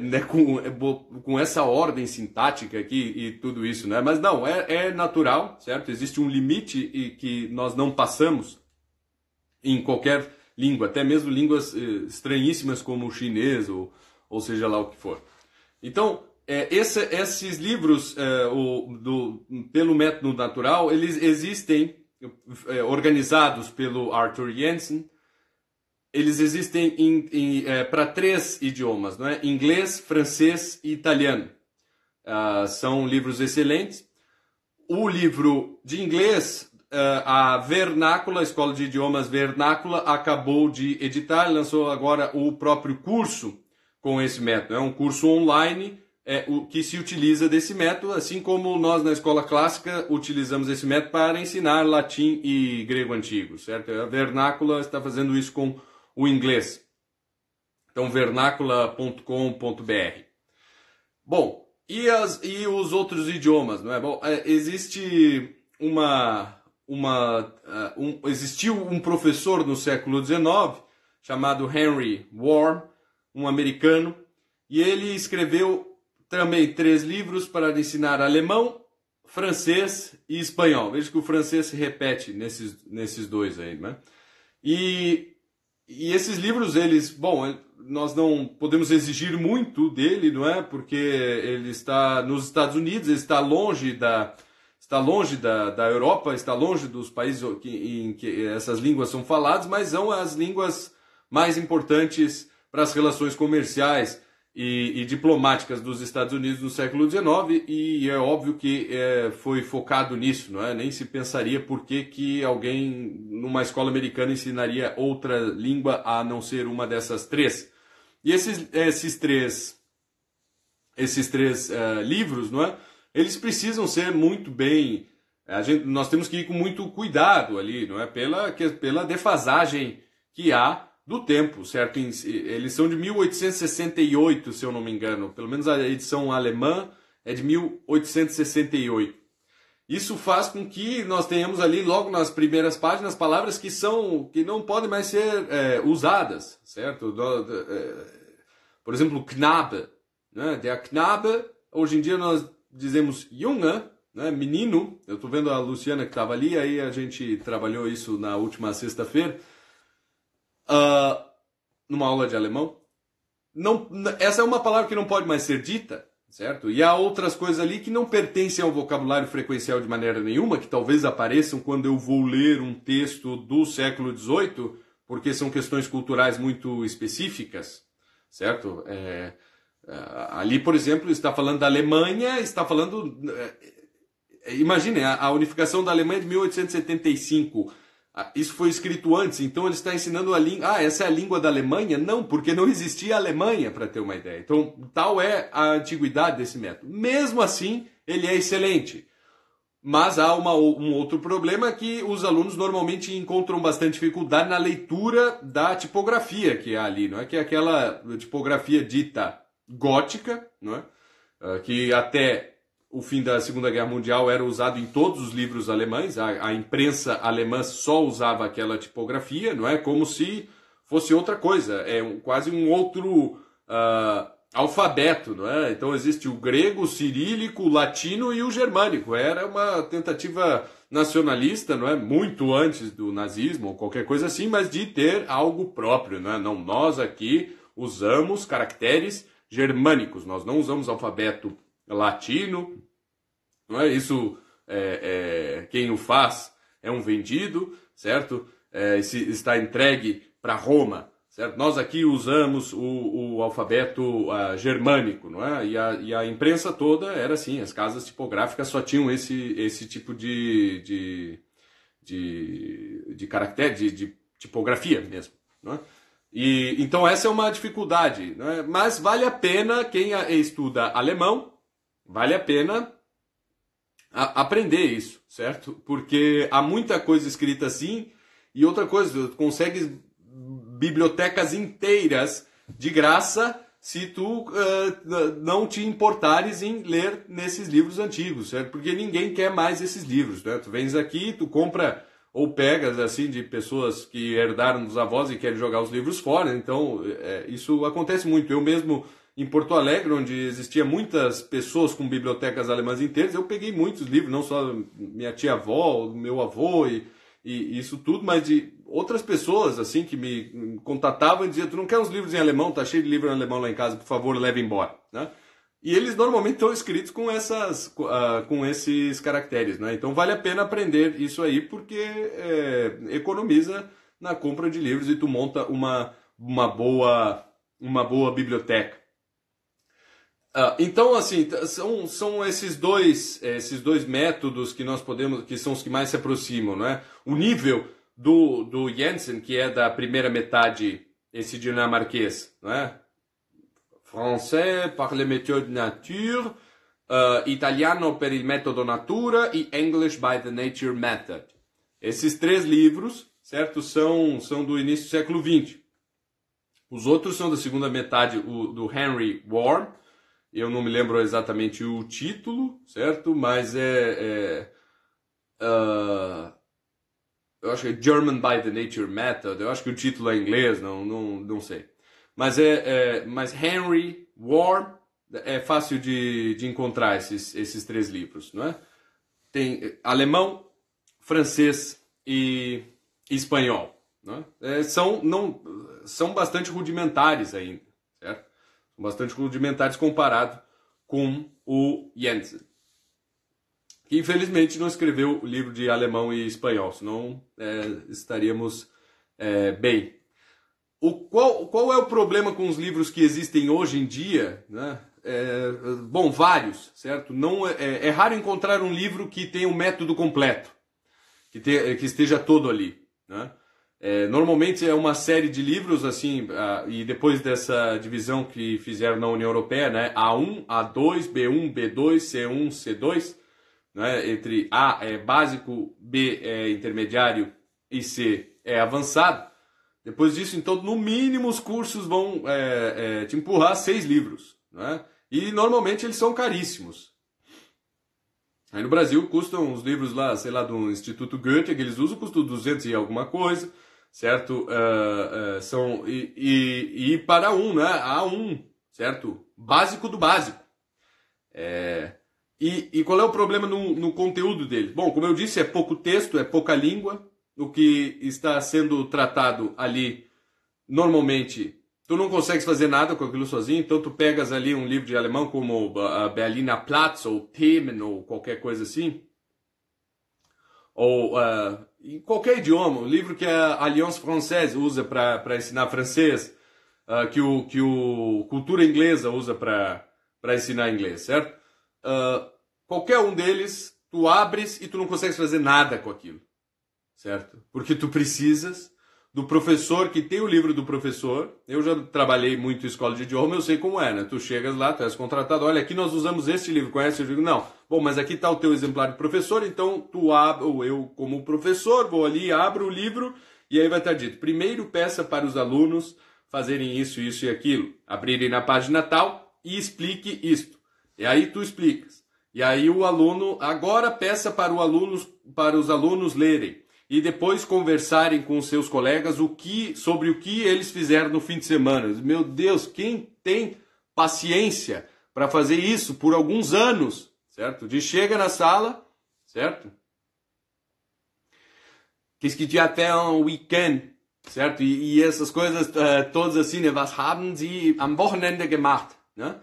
né, com essa ordem sintática aqui e tudo isso, né? Mas não, é natural, certo? Existe um limite que nós não passamos em qualquer língua, até mesmo línguas estranhíssimas como o chinês ou seja lá o que for. Então, esses livros pelo método natural, eles existem organizados pelo Arthur Jensen. Eles existem para 3 idiomas, não é? Inglês, francês e italiano. São livros excelentes. O livro de inglês, a Vernácula, a Escola de Idiomas Vernácula, acabou de editar, lançou agora o próprio curso com esse método. É um curso online que se utiliza desse método, assim como nós na escola clássica utilizamos esse método para ensinar latim e grego antigo, certo? A Vernácula está fazendo isso com o inglês. Então, vernácula.com.br. Bom, e os outros idiomas, não é? Bom, existiu um professor no século XIX chamado Henry Warren, um americano, e ele escreveu também 3 livros para ensinar alemão, francês e espanhol. Veja que o francês se repete nesses 2 aí, né? E esses livros, nós não podemos exigir muito dele, não é? Porque ele está nos Estados Unidos, ele está longe da Europa, está longe dos países em que essas línguas são faladas, mas são as línguas mais importantes para as relações comerciais e diplomáticas dos Estados Unidos no século XIX, e é óbvio que foi focado nisso, não é? Nem se pensaria por que alguém numa escola americana ensinaria outra língua a não ser uma dessas 3. E esses três livros, não é? Eles precisam ser muito bem... nós temos que ir com muito cuidado ali, não é? Pela defasagem que há do tempo, certo? Eles são de 1868, se eu não me engano. Pelo menos a edição alemã é de 1868. Isso faz com que nós tenhamos ali, logo nas primeiras páginas, palavras que não podem mais ser usadas, certo? Por exemplo, Knabe. Né? Der Knabe, hoje em dia nós dizemos Junge, né? Menino. Eu estou vendo a Luciana que estava ali, aí a gente trabalhou isso na última sexta-feira. Numa aula de alemão. Essa é uma palavra que não pode mais ser dita, certo? E há outras coisas ali que não pertencem ao vocabulário frequencial de maneira nenhuma, que talvez apareçam quando eu vou ler um texto do século XVIII, porque são questões culturais muito específicas, certo? Ali, por exemplo, está falando da Alemanha, está falando... imaginem, a unificação da Alemanha de 1875... Isso foi escrito antes, então ele está ensinando a língua. Essa é a língua da Alemanha? Não, porque não existia Alemanha, para ter uma ideia. Então, tal é a antiguidade desse método. Mesmo assim, ele é excelente. Mas há um outro problema que os alunos normalmente encontram bastante dificuldade na leitura da tipografia que há ali, não é? Que é aquela tipografia dita gótica, não é? Que até o fim da Segunda Guerra Mundial era usado em todos os livros alemães. A imprensa alemã só usava aquela tipografia, não é? Como se fosse outra coisa. Quase um outro alfabeto, não é? Então existe o grego, o cirílico, o latino e o germânico. Era uma tentativa nacionalista, não é? Muito antes do nazismo ou qualquer coisa assim, mas de ter algo próprio, não é? Não, nós aqui usamos caracteres germânicos, nós não usamos alfabeto latino, não é? Isso quem o faz é um vendido, certo? Está entregue para Roma, certo? Nós aqui usamos o alfabeto germânico, não é? E a imprensa toda era assim, as casas tipográficas só tinham esse tipo de caractere, de tipografia mesmo, não é? Então essa é uma dificuldade, não é? Mas vale a pena, quem estuda alemão, vale a pena aprender isso, certo? Porque há muita coisa escrita assim, e outra coisa, tu consegues bibliotecas inteiras de graça se tu não te importares em ler nesses livros antigos, certo? Porque ninguém quer mais esses livros, né? Tu vens aqui, tu compra ou pegas assim de pessoas que herdaram dos avós e querem jogar os livros fora. Então, isso acontece muito. Eu mesmo, em Porto Alegre, onde existia muitas pessoas com bibliotecas alemãs inteiras, eu peguei muitos livros, não só minha tia-avó, meu avô e isso tudo, mas de outras pessoas assim que me contatavam e diziam: tu não quer uns livros em alemão? Tá cheio de livro em alemão lá em casa, por favor, leve embora, né? E eles normalmente estão escritos com esses caracteres, né? Então vale a pena aprender isso aí, porque economiza na compra de livros e tu monta uma boa biblioteca. Então, assim, são esses dois métodos que nós podemos, que são os que mais se aproximam, né? O nível do Jensen, que é da primeira metade, esse dinamarquês, né? Français par le méthode nature, italiano per il metodo natura e English by the nature method. Esses 3 livros, certo, são do início do século XX. Os outros são da segunda metade, do Henry Warm. Eu não me lembro exatamente o título, certo? Mas eu acho que é German by the Nature Method. Eu acho que o título é inglês, não sei. Mas Henry Warm é fácil de encontrar esses 3 livros, não é? Tem alemão, francês e espanhol, não é? São bastante rudimentares ainda, certo? São bastante rudimentares comparado com o Jensen, que infelizmente não escreveu o livro de alemão e espanhol, senão estaríamos bem. Qual é o problema com os livros que existem hoje em dia, né? Bom, vários, certo? É raro encontrar um livro que tenha um método completo, que esteja todo ali, né? Normalmente é uma série de livros, assim, e depois dessa divisão que fizeram na União Europeia, né? A1, A2, B1, B2, C1, C2, né? Entre A é básico, B é intermediário e C é avançado. Depois disso, então, no mínimo, os cursos vão te empurrar 6 livros, né? E normalmente eles são caríssimos. Aí no Brasil custam os livros lá, sei lá, do Instituto Goethe, que eles usam, custam 200 e alguma coisa, certo? E para né? A1, certo? Básico do básico. E qual é o problema no conteúdo dele? Bom, como eu disse, é pouco texto, é pouca língua. O que está sendo tratado ali, normalmente, tu não consegues fazer nada com aquilo sozinho, então tu pegas ali um livro de alemão como Berliner Platz, ou Themen, ou qualquer coisa assim, ou em qualquer idioma, o livro que a Alliance Française usa para ensinar francês, que o Cultura Inglesa usa para ensinar inglês, certo? Qualquer um deles, tu abres e tu não consegues fazer nada com aquilo. Certo? Porque tu precisas do professor que tem o livro do professor. Eu já trabalhei muito em escola de idioma, eu sei como é, né? Tu chegas lá, tu és contratado, olha, aqui nós usamos este livro, conhece? Eu digo, não. Bom, mas aqui está o teu exemplar de professor, então eu como professor vou ali, abro o livro e aí vai estar dito, primeiro peça para os alunos fazerem isso, isso e aquilo. Abrirem na página tal e explique isto. E aí tu explicas. E aí o aluno, agora peça para os alunos lerem. E depois conversarem com os seus colegas sobre o que eles fizeram no fim de semana. Meu Deus, quem tem paciência para fazer isso por alguns anos, certo? De chega na sala, certo? Qu'est-ce que tu as fait en week-end, certo? E essas coisas todas assim, né? Was haben Sie am Wochenende gemacht, né?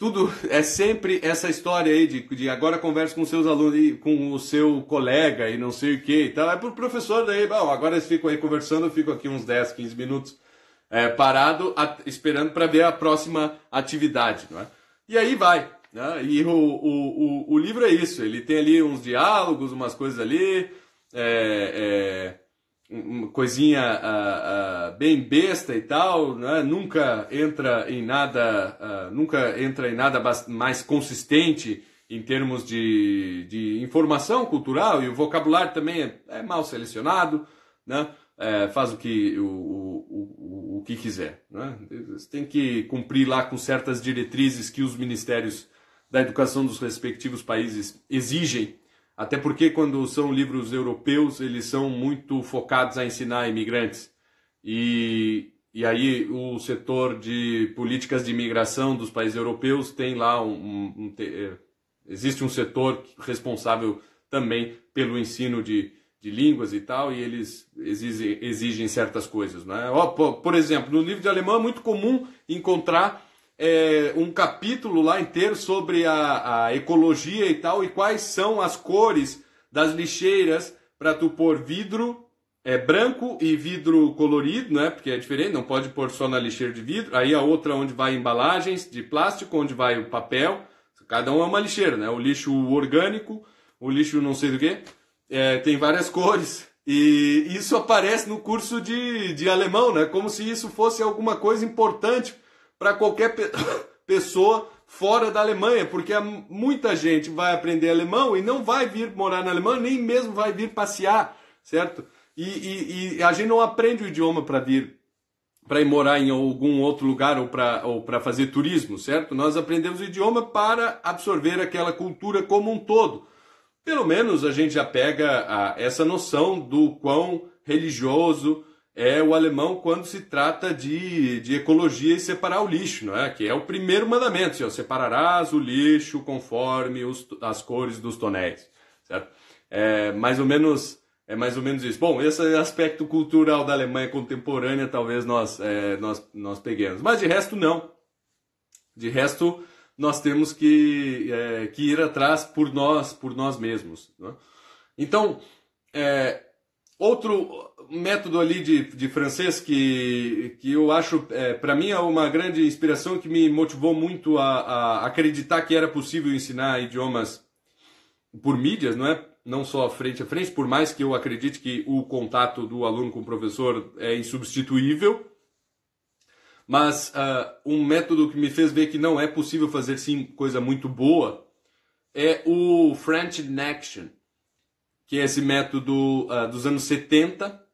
Tudo é sempre essa história aí de agora conversa com os seus alunos, com o seu colega e não sei o que e tal. É pro professor daí, bom, agora eles ficam aí conversando, eu fico aqui uns 10, 15 minutos parado, esperando para ver a próxima atividade, não é? E aí vai, né? E o livro é isso, ele tem ali uns diálogos, umas coisas ali, uma coisinha bem besta e tal, né? Nunca entra em nada mais consistente em termos de informação cultural, e o vocabulário também é mal selecionado, né? Faz o que quiser, né? Você tem que cumprir lá com certas diretrizes que os ministérios da educação dos respectivos países exigem Até porque quando são livros europeus, eles são muito focados a ensinar imigrantes. E aí o setor de políticas de imigração dos países europeus tem lá existe um setor responsável também pelo ensino de línguas e tal, e eles exigem certas coisas, né? Por exemplo, no livro de alemão é muito comum encontrar um capítulo lá inteiro sobre a ecologia e tal, e quais são as cores das lixeiras para tu pôr vidro branco e vidro colorido, né? Porque é diferente, não pode pôr só na lixeira de vidro. Aí a outra onde vai embalagens de plástico, onde vai o papel. Cada um é uma lixeira, né? O lixo orgânico, o lixo não sei do que. Tem várias cores. E isso aparece no curso de alemão, né? Como se isso fosse alguma coisa importante para qualquer pessoa fora da Alemanha, porque muita gente vai aprender alemão e não vai vir morar na Alemanha, nem mesmo vai vir passear, certo? E a gente não aprende o idioma para ir morar em algum outro lugar ou para fazer turismo, certo? Nós aprendemos o idioma para absorver aquela cultura como um todo. Pelo menos a gente já pega essa noção do quão religioso é o alemão quando se trata de ecologia e separar o lixo, não é? Que é o primeiro mandamento, assim, ó, separarás o lixo conforme as cores dos tonéis, certo? É mais ou menos isso. Bom, esse aspecto cultural da Alemanha contemporânea talvez nós peguemos. Mas de resto, não. De resto, nós temos que ir atrás por nós mesmos, né? Então, outro método ali de francês que eu acho, para mim, é uma grande inspiração que me motivou muito a acreditar que era possível ensinar idiomas por mídias, não é? Não só frente a frente, por mais que eu acredite que o contato do aluno com o professor é insubstituível, mas um método que me fez ver que não é possível fazer sim coisa muito boa é o French in Action, que é esse método dos anos 70.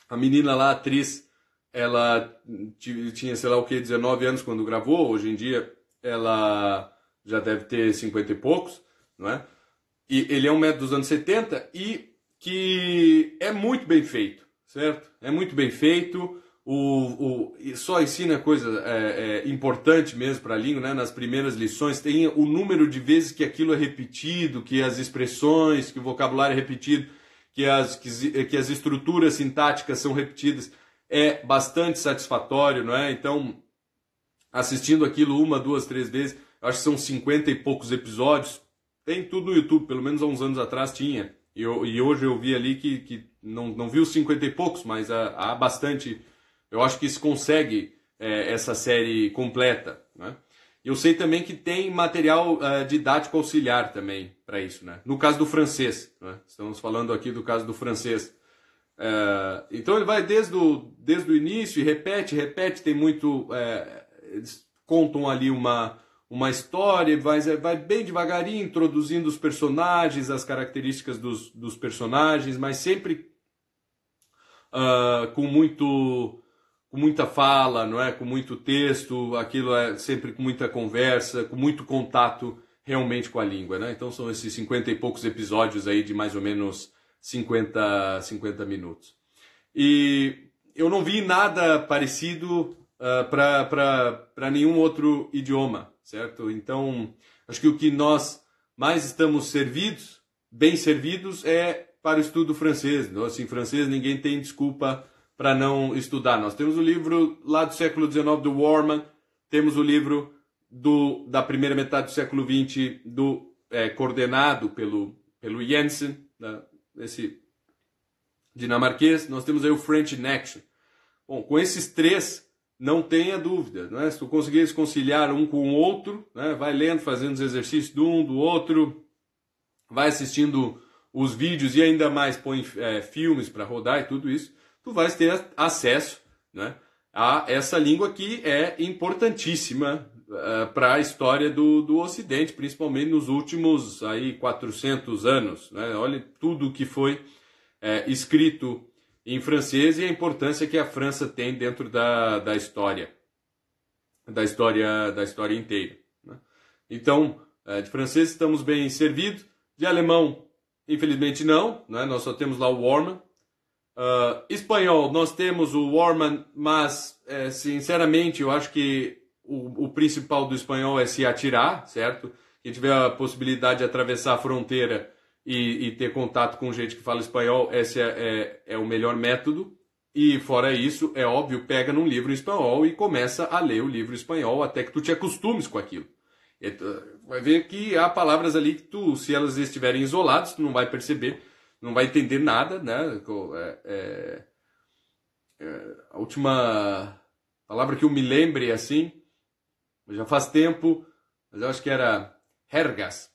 A menina lá, a atriz, ela tinha, sei lá o que, 19 anos quando gravou. Hoje em dia ela já deve ter 50 e poucos, não é? E ele é um método dos anos 70 e que é muito bem feito, certo? É muito bem feito, só ensina coisa importante mesmo para a língua, né? Nas primeiras lições tem o número de vezes que aquilo é repetido, que as expressões, que o vocabulário é repetido, que as estruturas sintáticas são repetidas, é bastante satisfatório, não é? Então, assistindo aquilo 1, 2, 3 vezes, acho que são 50 e poucos episódios. Tem tudo no YouTube, pelo menos há uns anos atrás tinha. E hoje eu vi ali que não vi os 50 e poucos, mas há bastante. Eu acho que se consegue essa série completa, né? Eu sei também que tem material didático auxiliar também para isso, né? No caso do francês, né? Estamos falando aqui do caso do francês. Então ele vai desde o início e repete, tem muito... eles contam ali uma história, vai bem devagarinho introduzindo os personagens, as características dos personagens, mas sempre com muita fala, não é? Com muito texto, aquilo é sempre com muita conversa, com muito contato realmente com a língua, né? Então são esses 50 e poucos episódios aí de mais ou menos 50 minutos. E eu não vi nada parecido para nenhum outro idioma, certo? Então, acho que o que nós mais estamos bem servidos, é para o estudo francês. Então, assim, francês ninguém tem desculpa para não estudar. Nós temos o livro lá do século XIX do Warman, temos o livro da primeira metade do século XX coordenado pelo Jensen, né, esse dinamarquês. Nós temos aí o French in Action. Bom, com esses três, não tenha dúvida, né? Se tu conseguires conciliar um com o outro, né? Vai lendo, fazendo os exercícios de um, do outro, vai assistindo os vídeos e ainda mais põe filmes para rodar e tudo isso, tu vais ter acesso, né, a essa língua que é importantíssima para a história do Ocidente, principalmente nos últimos 400 anos, né? Olha tudo que foi escrito em francês e a importância que a França tem dentro da história inteira, né? Então, de francês estamos bem servidos. De alemão, infelizmente não, né? Nós só temos lá o Warman. Espanhol, nós temos o Warman, mas, sinceramente, eu acho que o principal do espanhol é se atirar, certo? Quem tiver a possibilidade de atravessar a fronteira e ter contato com gente que fala espanhol, esse é o melhor método. E fora isso, é óbvio, pega num livro em espanhol e começa a ler o livro em espanhol até que tu te acostumes com aquilo. E vai ver que há palavras ali que tu, se elas estiverem isoladas, tu não vai perceber, não vai entender nada, né? A última palavra que eu me lembre assim, já faz tempo, mas eu acho que era hergas.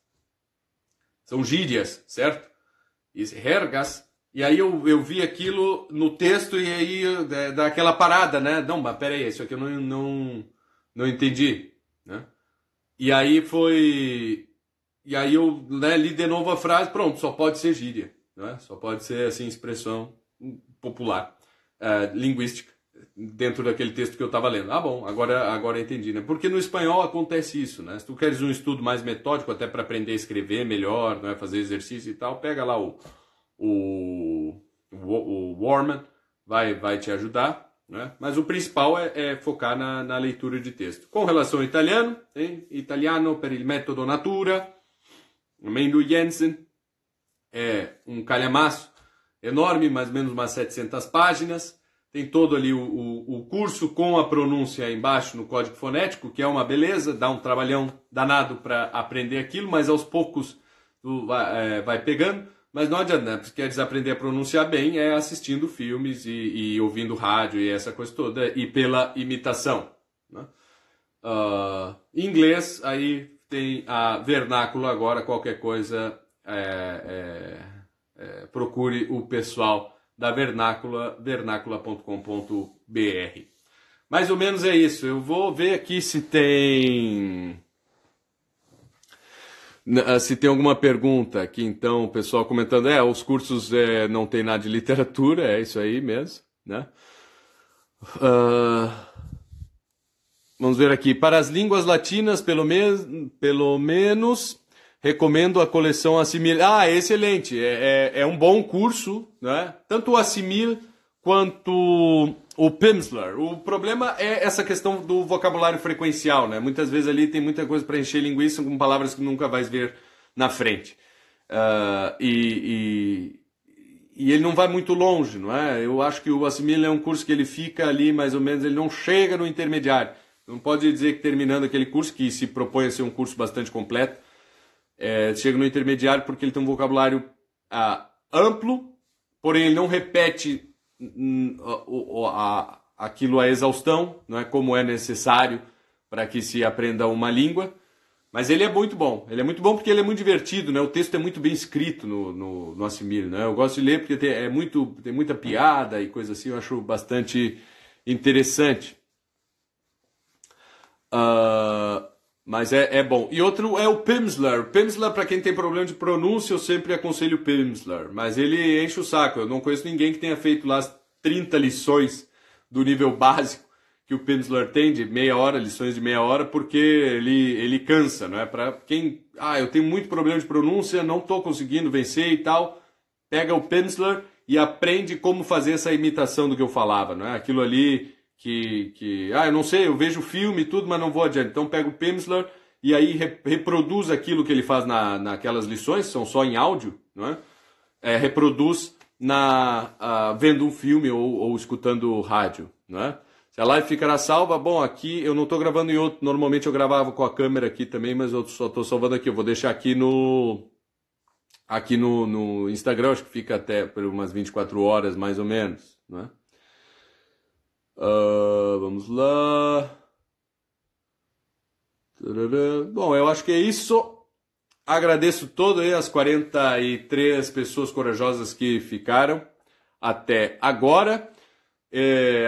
São gírias, certo? Isso, hergas. E aí eu vi aquilo no texto e aí dá aquela parada, né? Não, mas peraí, isso aqui eu não entendi, né? E aí eu, né, li de novo a frase, pronto, só pode ser gíria, né? Só pode ser, assim, expressão popular, linguística, dentro daquele texto que eu estava lendo. Ah, bom, agora eu entendi, né? Porque no espanhol acontece isso, né? Se tu queres um estudo mais metódico, até para aprender a escrever melhor, né? Fazer exercício e tal, pega lá o Warman, vai te ajudar, né? Mas o principal é focar na leitura de texto. Com relação ao italiano, tem Italiano per il metodo natura, Mendo Jensen, é um calhamaço enorme, mais ou menos umas 700 páginas, tem todo ali o curso com a pronúncia embaixo no código fonético, que é uma beleza, dá um trabalhão danado para aprender aquilo, mas aos poucos tu vai pegando. Mas não adianta, né? Se queres aprender a pronunciar bem, é assistindo filmes e ouvindo rádio e essa coisa toda, e pela imitação, né? Em inglês, aí tem a vernáculo agora, qualquer coisa, procure o pessoal da vernácula, vernácula.com.br. Mais ou menos é isso. Eu vou ver aqui se tem alguma pergunta aqui, então, o pessoal comentando, os cursos não tem nada de literatura, é isso aí mesmo, né? Vamos ver aqui, para as línguas latinas, pelo menos, recomendo a coleção Assimil. Excelente, é um bom curso, né? Tanto o Assimil quanto o Pimsleur. O problema é essa questão do vocabulário frequencial, né? Muitas vezes ali tem muita coisa para encher linguiça com palavras que nunca vais ver na frente. E ele não vai muito longe, não é? Eu acho que o Assimil é um curso que ele fica ali, mais ou menos, ele não chega no intermediário. Não pode dizer que terminando aquele curso, que se propõe a ser um curso bastante completo, chega no intermediário porque ele tem um vocabulário amplo, porém ele não repete aquilo à exaustão, não é como é necessário para que se aprenda uma língua, mas ele é muito bom. Ele é muito bom porque ele é muito divertido, né? O texto é muito bem escrito no Assimil, né? Eu gosto de ler porque tem muita piada e coisa assim, eu acho bastante interessante. Mas é bom. E outro é o Pimsleur. O Pimsleur, para quem tem problema de pronúncia, eu sempre aconselho o Pimsleur. Mas ele enche o saco. Eu não conheço ninguém que tenha feito lá as 30 lições do nível básico que o Pimsleur tem, de meia hora, lições de meia hora, porque ele cansa, não é? Para quem... eu tenho muito problema de pronúncia, não estou conseguindo vencer e tal. Pega o Pimsleur e aprende como fazer essa imitação do que eu falava, não é? Aquilo ali... eu não sei, eu vejo o filme e tudo, mas não vou adiante. Então pega o Pimsleur e aí reproduz aquilo que ele faz naquelas lições, são só em áudio, não é? Reproduz vendo um filme ou escutando rádio, não é? Se a live ficará salva, bom, aqui eu não estou gravando em outro, normalmente eu gravava com a câmera aqui também, mas eu só estou salvando aqui, eu vou deixar aqui no Instagram, acho que fica até por umas 24 horas mais ou menos, não é? Vamos lá. Bom, eu acho que é isso. Agradeço todas as 43 pessoas corajosas que ficaram até agora.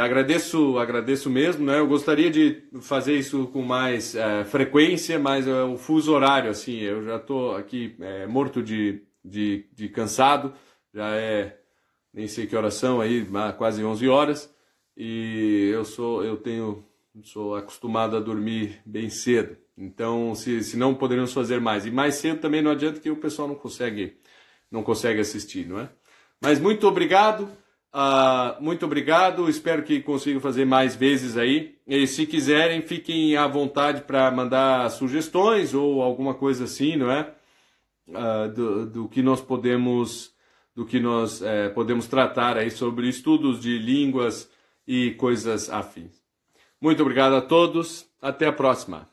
Agradeço mesmo, né? Eu gostaria de fazer isso com mais frequência, mas o fuso horário, assim, eu já estou aqui morto de cansado. Já nem sei que horas são aí, quase 11 horas. E eu sou acostumado a dormir bem cedo, Então, se não poderíamos fazer mais. E mais cedo também não adianta que o pessoal não consegue assistir, não é? Mas muito obrigado. Muito obrigado, espero que consigam fazer mais vezes aí. E se quiserem, fiquem à vontade para mandar sugestões ou alguma coisa assim, não é? Do que nós podemos tratar aí sobre estudos de línguas e coisas afins. Muito obrigado a todos, até a próxima.